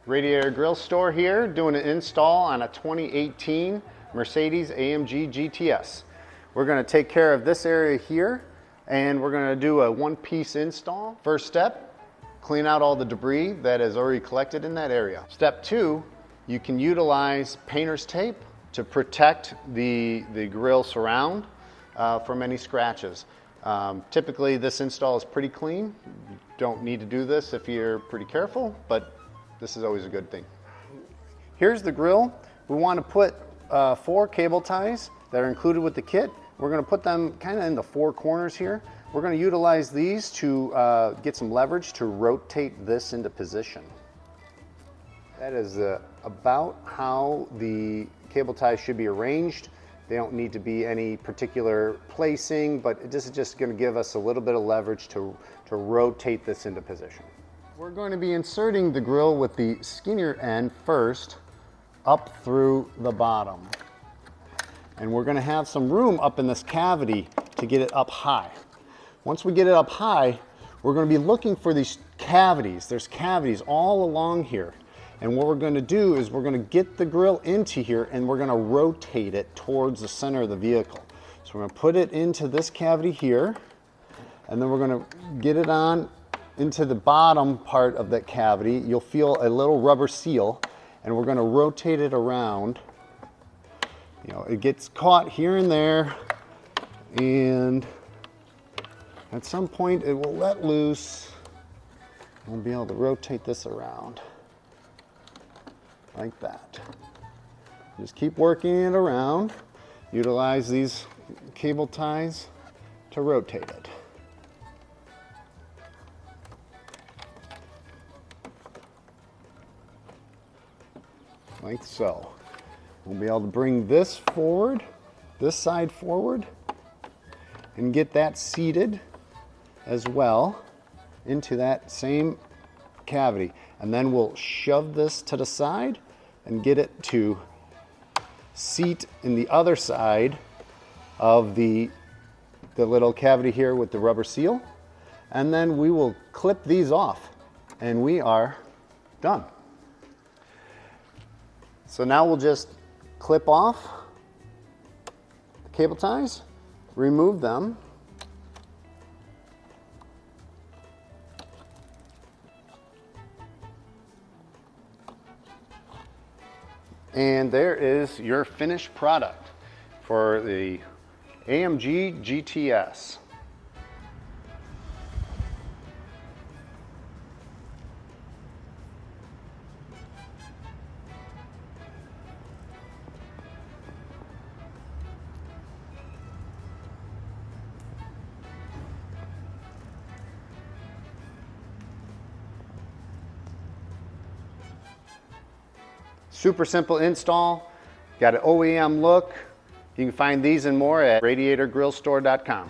Radiator Grille Store here, doing an install on a 2018 Mercedes AMG GT-S. We're going to take care of this area here, and we're going to do a one-piece install. First step, clean out all the debris that is already collected in that area. Step two, you can utilize painter's tape to protect the grille surround from any scratches. Typically this install is pretty clean. You don't need to do this if you're pretty careful, but this is always a good thing. Here's the grille. We want to put 4 cable ties that are included with the kit. We're going to put them kind of in the 4 corners here. We're going to utilize these to get some leverage to rotate this into position. That is about how the cable ties should be arranged. They don't need to be any particular placing, but this is just going to give us a little bit of leverage to rotate this into position. We're going to be inserting the grille with the skinnier end first up through the bottom. And we're going to have some room up in this cavity to get it up high. Once we get it up high, we're going to be looking for these cavities. There's cavities all along here. And what we're going to do is we're going to get the grille into here and we're going to rotate it towards the center of the vehicle. So we're going to put it into this cavity here, and then we're going to get it on into the bottom part of that cavity. You'll feel a little rubber seal, and we're going to rotate it around. You know, it gets caught here and there, and at some point it will let loose. We'll be able to rotate this around like that. Just keep working it around. Utilize these cable ties to rotate it. Like so. We'll be able to bring this forward, this side forward, and get that seated as well into that same cavity. And then we'll shove this to the side and get it to seat in the other side of the little cavity here with the rubber seal. And then we will clip these off, and we are done. So now we'll just clip off the cable ties, remove them, and there is your finished product for the AMG GT-S. Super simple install, got an OEM look. You can find these and more at radiatorgrillestore.com.